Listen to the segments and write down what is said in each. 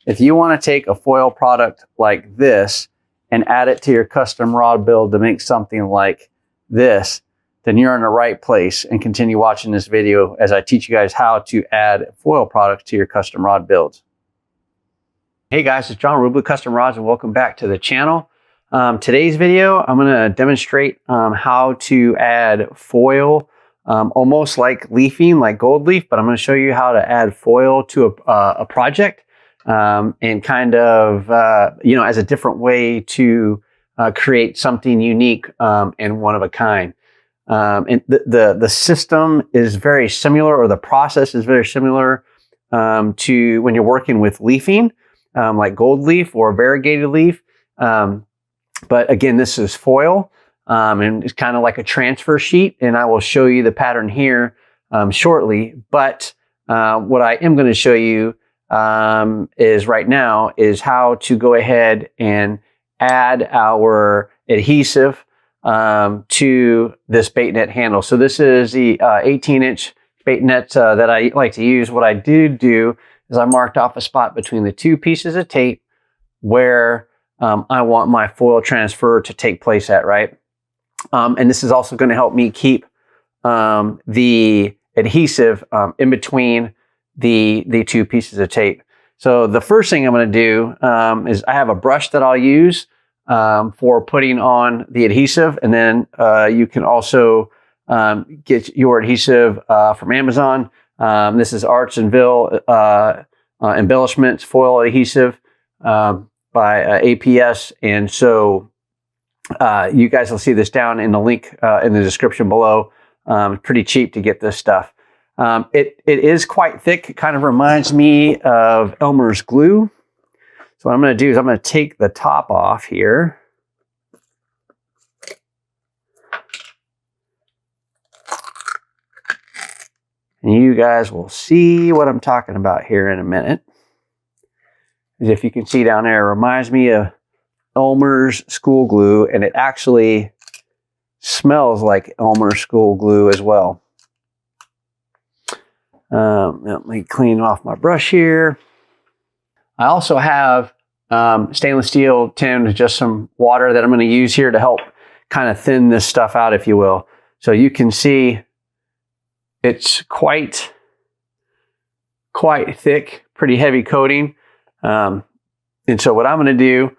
if you want to take a foil product like this and add it to your custom rod build to make something like this, then you're in the right place, and continue watching this video as I teach you guys how to add foil products to your custom rod builds. Hey guys, it's John, ReelBlue Custom Rods, and welcome back to the channel. Today's video, I'm going to demonstrate how to add foil, almost like leafing, like gold leaf, but I'm going to show you how to add foil to a project, and kind of, as a different way to create something unique and one of a kind. And the system is very similar, or the process is very similar to when you're working with leafing, like gold leaf or variegated leaf. But again, this is foil, and it's kind of like a transfer sheet, and I will show you the pattern here shortly. But what I am going to show you is right now is how to go ahead and add our adhesive to this bait net handle. So this is the 18-inch bait net that I like to use. What I do is I marked off a spot between the two pieces of tape where I want my foil transfer to take place at, right? And this is also going to help me keep the adhesive in between the two pieces of tape. So the first thing I'm going to do is I have a brush that I'll use for putting on the adhesive, and then you can also get your adhesive from Amazon. This is Arts and Ville Embellishments foil adhesive by APS, and so you guys will see this down in the link in the description below. Pretty cheap to get this stuff. It is quite thick. It kind of reminds me of Elmer's glue. So what I'm going to do is I'm going to take the top off here. And you guys will see what I'm talking about here in a minute. As if you can see down there, it reminds me of Elmer's school glue, and it actually smells like Elmer's school glue as well. Let me clean off my brush here. I also have stainless steel tin with just some water that I'm going to use here to help kind of thin this stuff out, if you will. So you can see it's quite thick, pretty heavy coating. And so what I'm going to do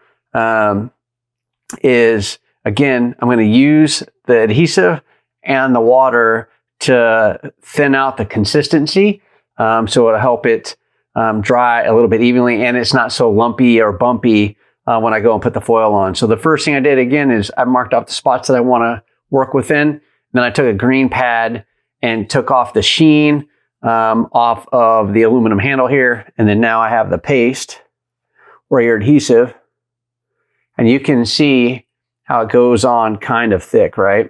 is, again, I'm going to use the adhesive and the water to thin out the consistency. So it'll help it dry a little bit evenly, and it's not so lumpy or bumpy when I go and put the foil on. So the first thing I did, again, is I marked off the spots that I want to work within. Then I took a green pad and took off the sheen off of the aluminum handle here. And then now I have the paste, or your adhesive, and you can see how it goes on kind of thick, right?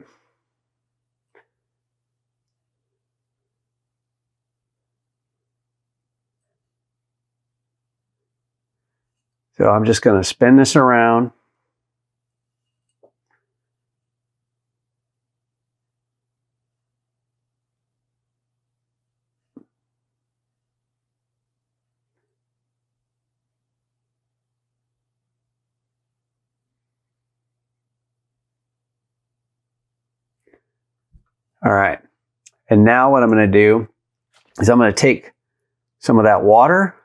So I'm just going to spin this around. All right. And now what I'm going to do is I'm going to take some of that water.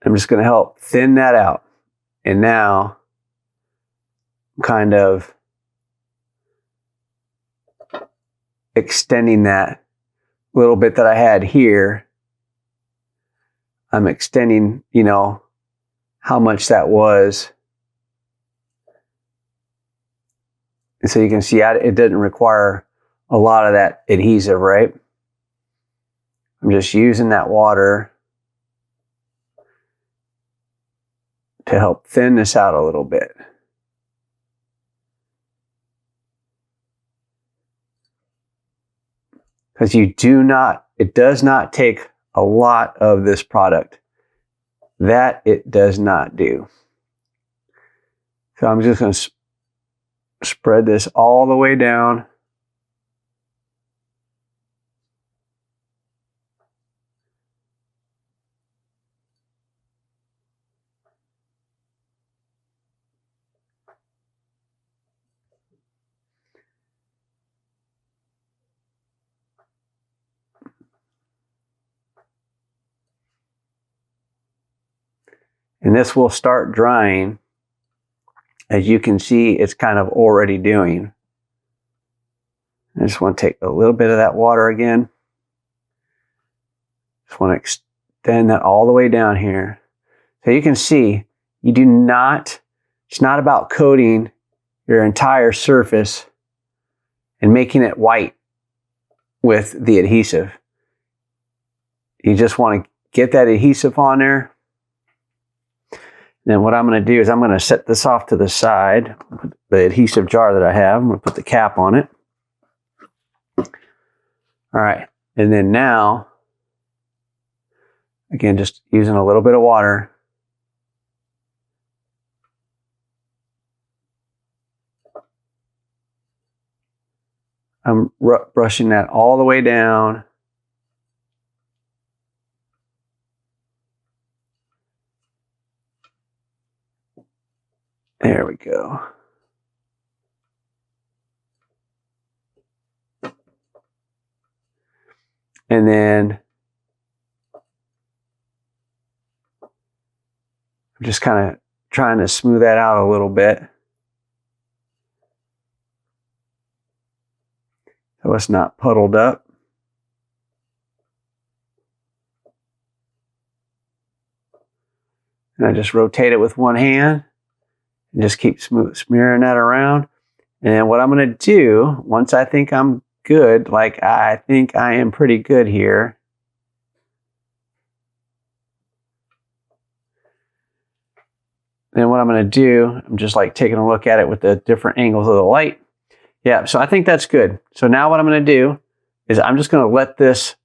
I'm just going to help thin that out. And now I'm kind of extending that little bit that I had here. I'm extending, how much that was. And so you can see it didn't require a lot of that adhesive, right? I'm just using that water to help thin this out a little bit. Because it does not take a lot of this product. That it does not do. So I'm just going to spread this all the way down. And this will start drying. As you can see, it's kind of already doing. I just want to take a little bit of that water again. Just want to extend that all the way down here. So you can see, you do not, it's not about coating your entire surface and making it white with the adhesive. You just want to get that adhesive on there. Then what I'm going to do is I'm going to set this off to the side, the adhesive jar that I have. I'm going to put the cap on it. All right, and then now, again, just using a little bit of water. I'm brushing that all the way down. There we go. And then I'm just kind of trying to smooth that out a little bit, so it's not puddled up. And I just rotate it with one hand and just keep smearing that around. And then what I'm going to do, once I think I'm good, like I think I am pretty good here, then what I'm going to do, I'm just like taking a look at it with the different angles of the light. Yeah, so I think that's good. So now what I'm going to do is I'm just going to let this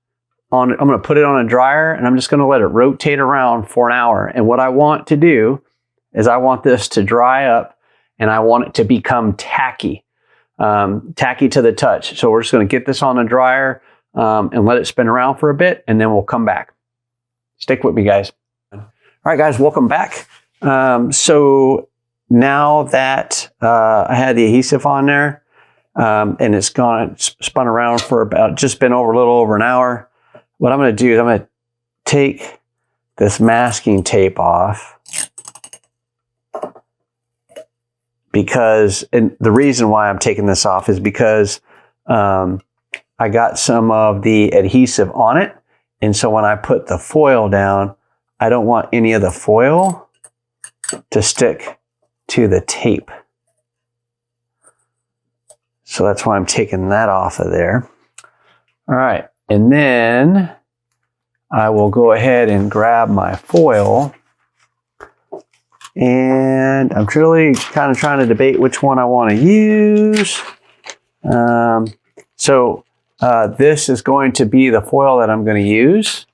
on, I'm going to put it on a dryer and I'm just going to let it rotate around for an hour. And what I want to do is I want this to dry up and I want it to become tacky, tacky to the touch. So we're just going to get this on the dryer and let it spin around for a bit, and then we'll come back. Stick with me, guys. All right, guys, welcome back. So now that I had the adhesive on there, and it's spun around for about, just been over a little over an hour. What I'm going to do is I'm going to take this masking tape off, because, and the reason why I'm taking this off is because I got some of the adhesive on it. And so when I put the foil down, I don't want any of the foil to stick to the tape. So that's why I'm taking that off of there. All right, and then I will go ahead and grab my foil. And I'm truly kind of trying to debate which one I want to use. This is going to be the foil that I'm going to use.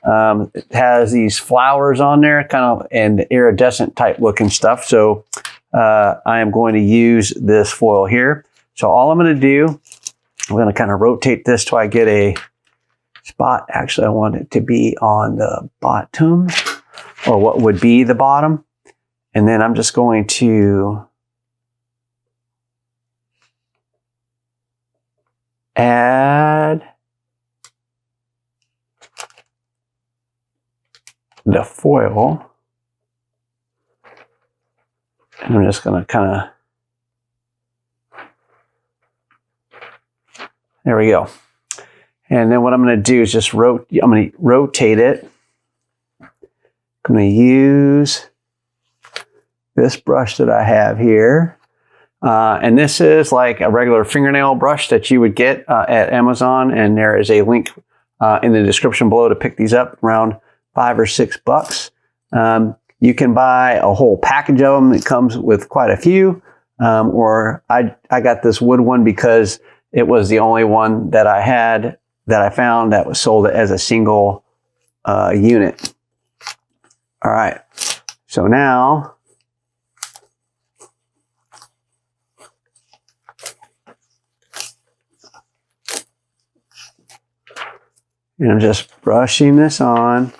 It has these flowers on there, kind of, and iridescent type looking stuff. So I am going to use this foil here. So all I'm going to do, I'm going to kind of rotate this till I get a spot. Actually, I want it to be on the bottom, or what would be the bottom. And then I'm just going to add the foil. And I'm just going to kind of, there we go. And then what I'm going to do is just I'm going to rotate it. I'm going to use this brush that I have here. And this is like a regular fingernail brush that you would get at Amazon. And there is a link in the description below to pick these up, around $5 or $6. You can buy a whole package of them. It comes with quite a few. Or I got this wood one because it was the only one that I had, that I found, that was sold as a single unit. All right. So now, and I'm just brushing this on.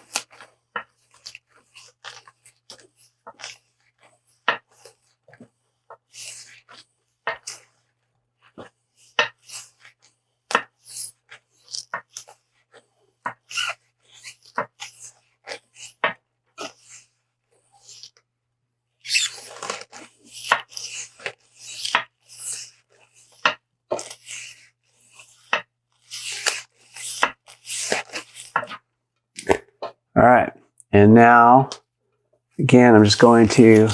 And now, again, I'm just going to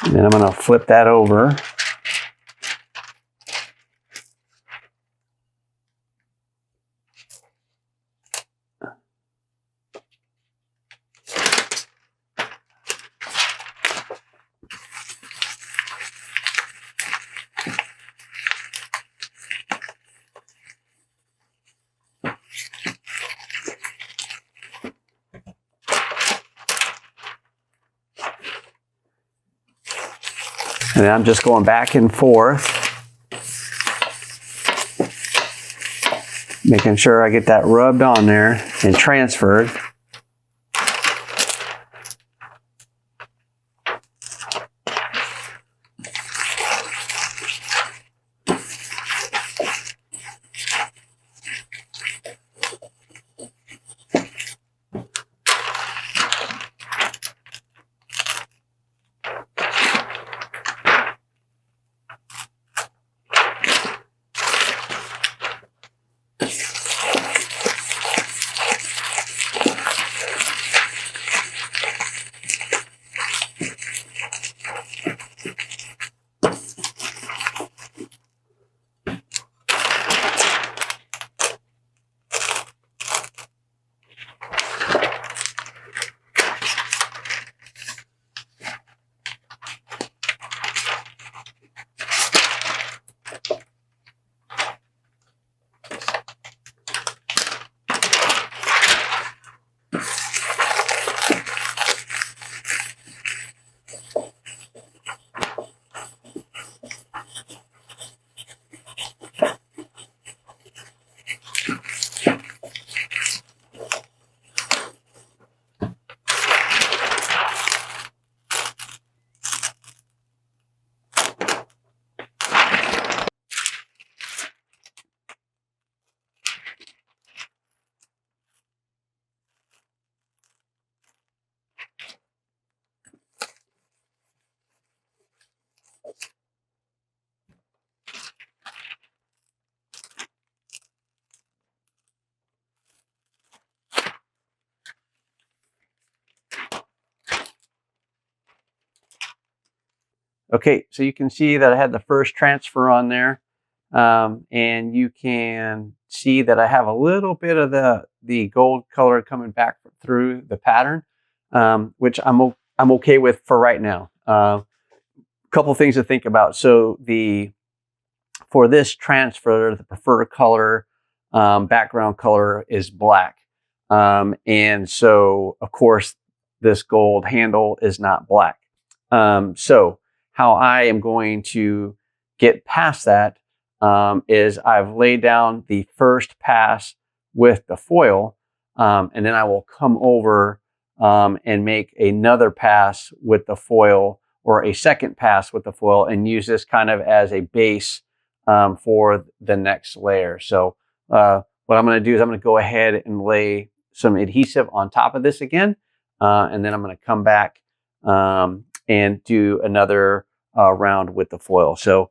and then I'm going to flip that over. And then I'm just going back and forth, making sure I get that rubbed on there and transferred. Okay, so you can see that I had the first transfer on there, and you can see that I have a little bit of the gold color coming back through the pattern, which I'm okay with for right now. Couple things to think about. So for this transfer, the preferred color, background color is black, and so of course this gold handle is not black. So how I am going to get past that is I've laid down the first pass with the foil, and then I will come over and make another pass with the foil, or a second pass with the foil, and use this kind of as a base for the next layer. So what I'm going to do is I'm going to go ahead and lay some adhesive on top of this again, and then I'm going to come back and do another round with the foil. So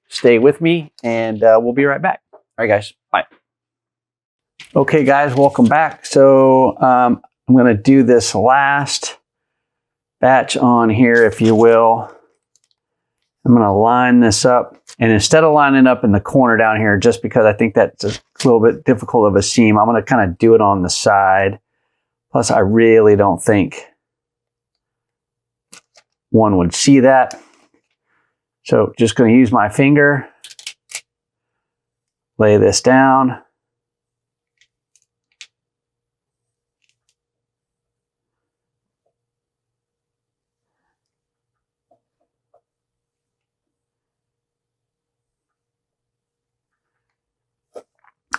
stay with me, and we'll be right back. All right, guys, bye. Okay, guys, welcome back. So I'm going to do this last batch on here, if you will. I'm going to line this up, and instead of lining up in the corner down here, just because I think that's a little bit difficult of a seam, I'm going to kind of do it on the side. Plus, I really don't think one would see that. So just going to use my finger, lay this down.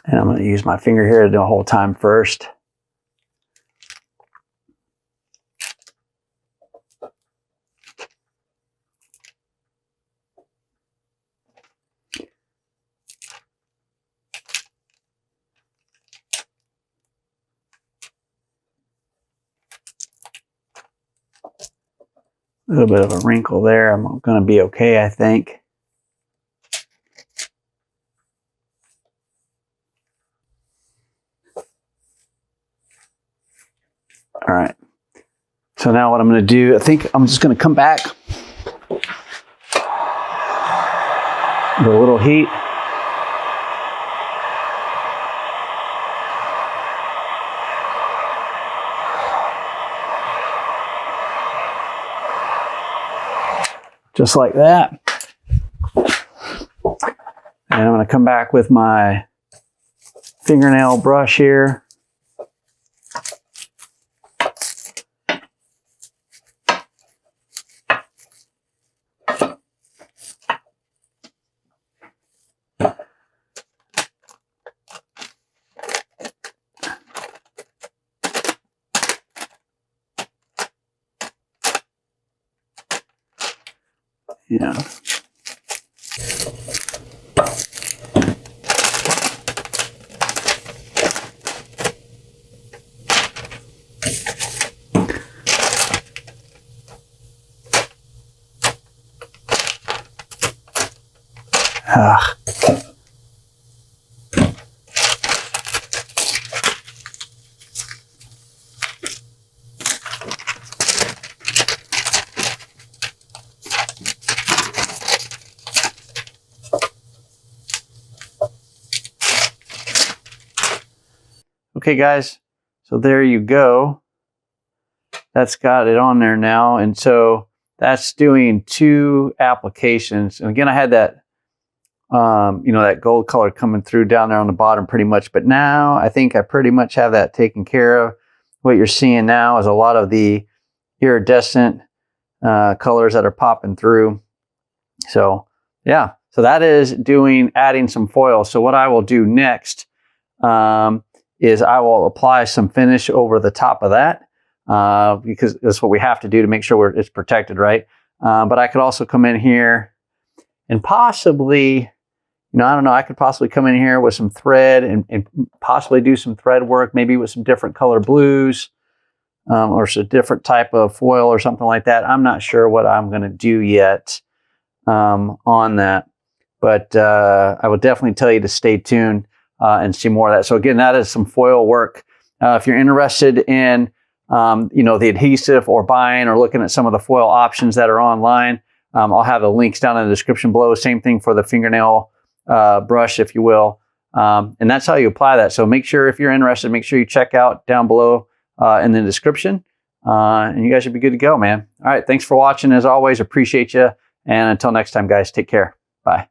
And I'm going to use my finger here the whole time first. A little bit of a wrinkle there. I'm going to be okay, I think. All right. So now what I'm going to do, I think I'm just going to come back with a little heat. Just like that. And I'm going to come back with my fingernail brush here. Yeah. Okay, guys, so there you go. That's got it on there now. And so that's doing 2 applications. And again, I had that, you know, that gold color coming through down there on the bottom pretty much. But now I think I pretty much have that taken care of. What you're seeing now is a lot of the iridescent colors that are popping through. So yeah, so that is adding some foil. So what I will do next is I will apply some finish over the top of that because that's what we have to do to make sure it's protected, right? But I could also come in here and possibly, you know, I don't know, I could possibly come in here with some thread and possibly do some thread work, maybe with some different color blues or some different type of foil or something like that. I'm not sure what I'm going to do yet on that, but I will definitely tell you to stay tuned and see more of that. So again, that is some foil work. If you're interested in, you know, the adhesive or buying or looking at some of the foil options that are online, I'll have the links down in the description below. Same thing for the fingernail brush, if you will. And that's how you apply that. So make sure, if you're interested, make sure you check out down below in the description. And you guys should be good to go, man. All right. Thanks for watching. As always, appreciate you. And until next time, guys, take care. Bye.